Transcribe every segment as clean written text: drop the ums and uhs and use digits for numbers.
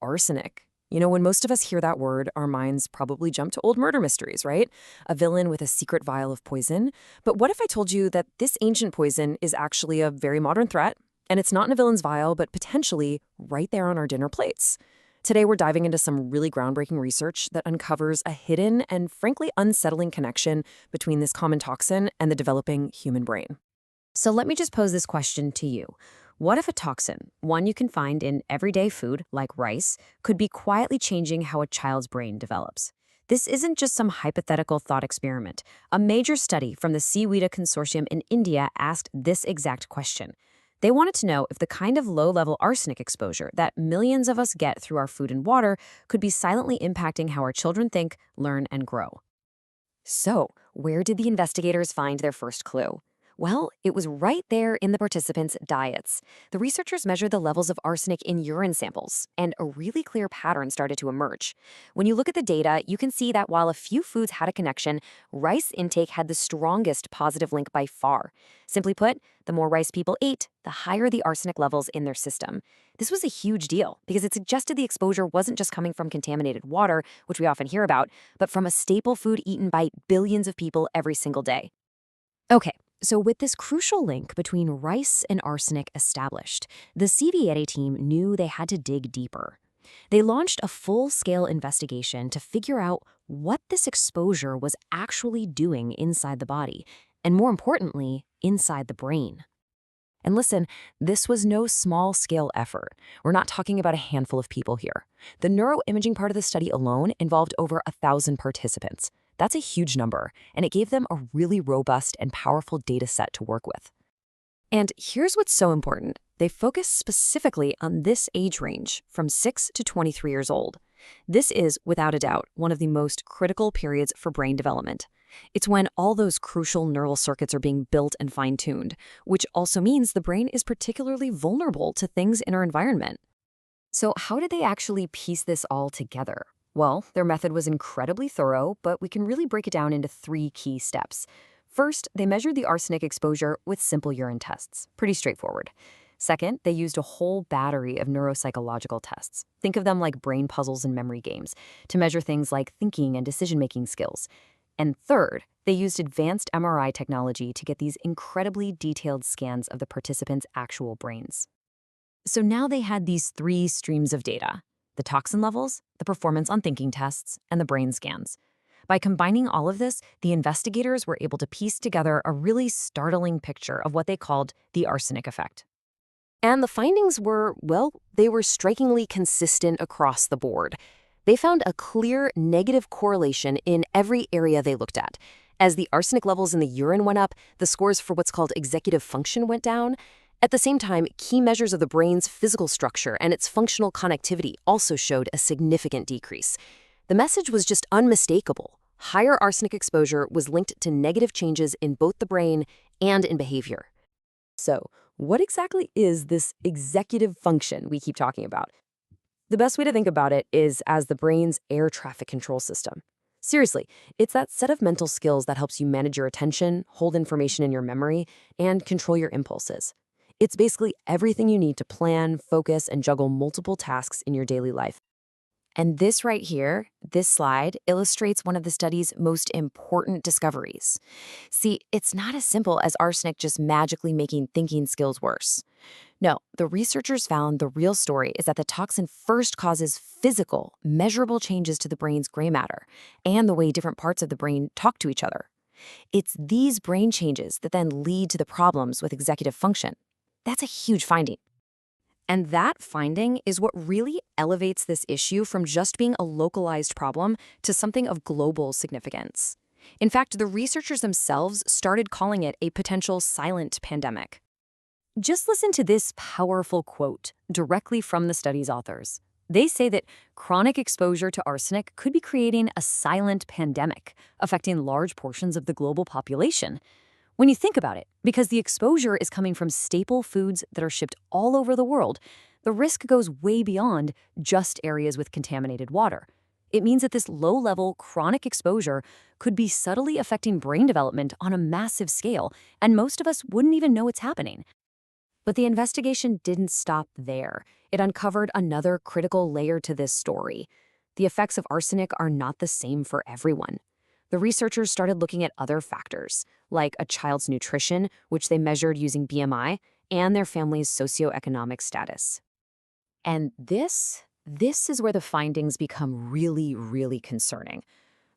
arsenic. You know, when most of us hear that word, our minds probably jump to old murder mysteries, right? A villain with a secret vial of poison. But what if I told you that this ancient poison is actually a very modern threat, and it's not in a villain's vial, but potentially right there on our dinner plates? Today, we're diving into some really groundbreaking research that uncovers a hidden and frankly unsettling connection between this common toxin and the developing human brain. So let me just pose this question to you. What if a toxin, one you can find in everyday food like rice, could be quietly changing how a child's brain develops? This isn't just some hypothetical thought experiment. A major study from the cVEDA Consortium in India asked this exact question. They wanted to know if the kind of low-level arsenic exposure that millions of us get through our food and water could be silently impacting how our children think, learn, and grow. So, where did the investigators find their first clue? Well, it was right there in the participants' diets. The researchers measured the levels of arsenic in urine samples, and a really clear pattern started to emerge. When you look at the data, you can see that while a few foods had a connection, rice intake had the strongest positive link by far. Simply put, the more rice people ate, the higher the arsenic levels in their system. This was a huge deal because it suggested the exposure wasn't just coming from contaminated water, which we often hear about, but from a staple food eaten by billions of people every single day. Okay. So with this crucial link between rice and arsenic established, the cVEDA team knew they had to dig deeper. They launched a full-scale investigation to figure out what this exposure was actually doing inside the body, and more importantly, inside the brain. And listen, this was no small-scale effort. We're not talking about a handful of people here. The neuroimaging part of the study alone involved over 1,000 participants. That's a huge number, and it gave them a really robust and powerful data set to work with. And here's what's so important. They focused specifically on this age range, from 6 to 23 years old. This is, without a doubt, one of the most critical periods for brain development. It's when all those crucial neural circuits are being built and fine-tuned, which also means the brain is particularly vulnerable to things in our environment. So how did they actually piece this all together? Well, their method was incredibly thorough, but we can really break it down into 3 key steps. First, they measured the arsenic exposure with simple urine tests. Pretty straightforward. Second, they used a whole battery of neuropsychological tests. Think of them like brain puzzles and memory games, to measure things like thinking and decision-making skills. And third, they used advanced MRI technology to get these incredibly detailed scans of the participants' actual brains. So now they had these 3 streams of data: the toxin levels, the performance on thinking tests, and the brain scans. By combining all of this, the investigators were able to piece together a really startling picture of what they called the arsenic effect. And the findings were, well, they were strikingly consistent across the board. They found a clear negative correlation in every area they looked at. As the arsenic levels in the urine went up, the scores for what's called executive function went down. At the same time, key measures of the brain's physical structure and its functional connectivity also showed a significant decrease. The message was just unmistakable. Higher arsenic exposure was linked to negative changes in both the brain and in behavior. So, what exactly is this executive function we keep talking about? The best way to think about it is as the brain's air traffic control system. Seriously, it's that set of mental skills that helps you manage your attention, hold information in your memory, and control your impulses. It's basically everything you need to plan, focus, and juggle multiple tasks in your daily life. And this right here, this slide, illustrates one of the study's most important discoveries. See, it's not as simple as arsenic just magically making thinking skills worse. No, the researchers found the real story is that the toxin first causes physical, measurable changes to the brain's gray matter and the way different parts of the brain talk to each other. It's these brain changes that then lead to the problems with executive function. That's a huge finding. And that finding is what really elevates this issue from just being a localized problem to something of global significance. In fact, the researchers themselves started calling it a potential silent pandemic. Just listen to this powerful quote directly from the study's authors. They say that chronic exposure to arsenic could be creating a silent pandemic, affecting large portions of the global population. When you think about it, because the exposure is coming from staple foods that are shipped all over the world, the risk goes way beyond just areas with contaminated water. It means that this low-level chronic exposure could be subtly affecting brain development on a massive scale, and most of us wouldn't even know it's happening. But the investigation didn't stop there. it uncovered another critical layer to this story. The effects of arsenic are not the same for everyone. The researchers started looking at other factors, like a child's nutrition, which they measured using BMI, and their family's socioeconomic status. And this is where the findings become really, really concerning.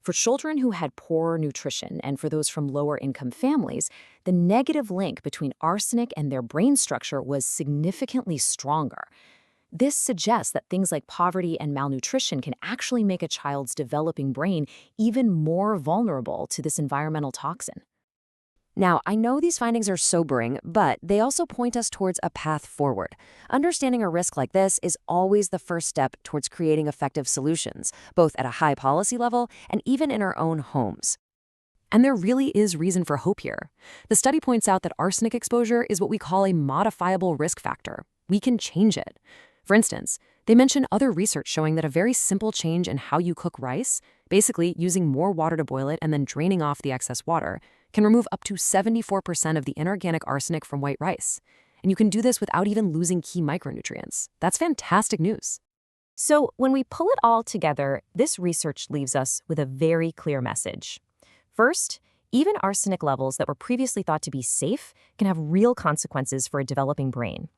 For children who had poor nutrition and for those from lower income families, the negative link between arsenic and their brain structure was significantly stronger. This suggests that things like poverty and malnutrition can actually make a child's developing brain even more vulnerable to this environmental toxin. Now, I know these findings are sobering, but they also point us towards a path forward. Understanding a risk like this is always the first step towards creating effective solutions, both at a high policy level and even in our own homes. And there really is reason for hope here. The study points out that arsenic exposure is what we call a modifiable risk factor. We can change it. For instance, they mention other research showing that a very simple change in how you cook rice, basically using more water to boil it and then draining off the excess water, can remove up to 74% of the inorganic arsenic from white rice. And you can do this without even losing key micronutrients. That's fantastic news. So when we pull it all together, this research leaves us with a very clear message. First, even arsenic levels that were previously thought to be safe can have real consequences for a developing brain.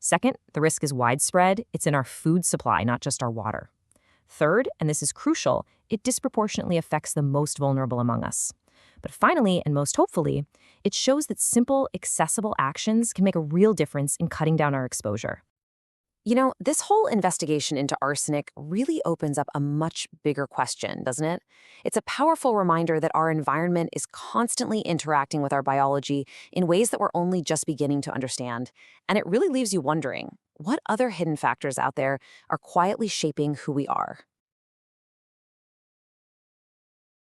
Second, the risk is widespread. It's in our food supply, not just our water. Third, and this is crucial, it disproportionately affects the most vulnerable among us. But finally, and most hopefully, it shows that simple, accessible actions can make a real difference in cutting down our exposure. You know, this whole investigation into arsenic really opens up a much bigger question, doesn't it? It's a powerful reminder that our environment is constantly interacting with our biology in ways that we're only just beginning to understand. And it really leaves you wondering, what other hidden factors out there are quietly shaping who we are?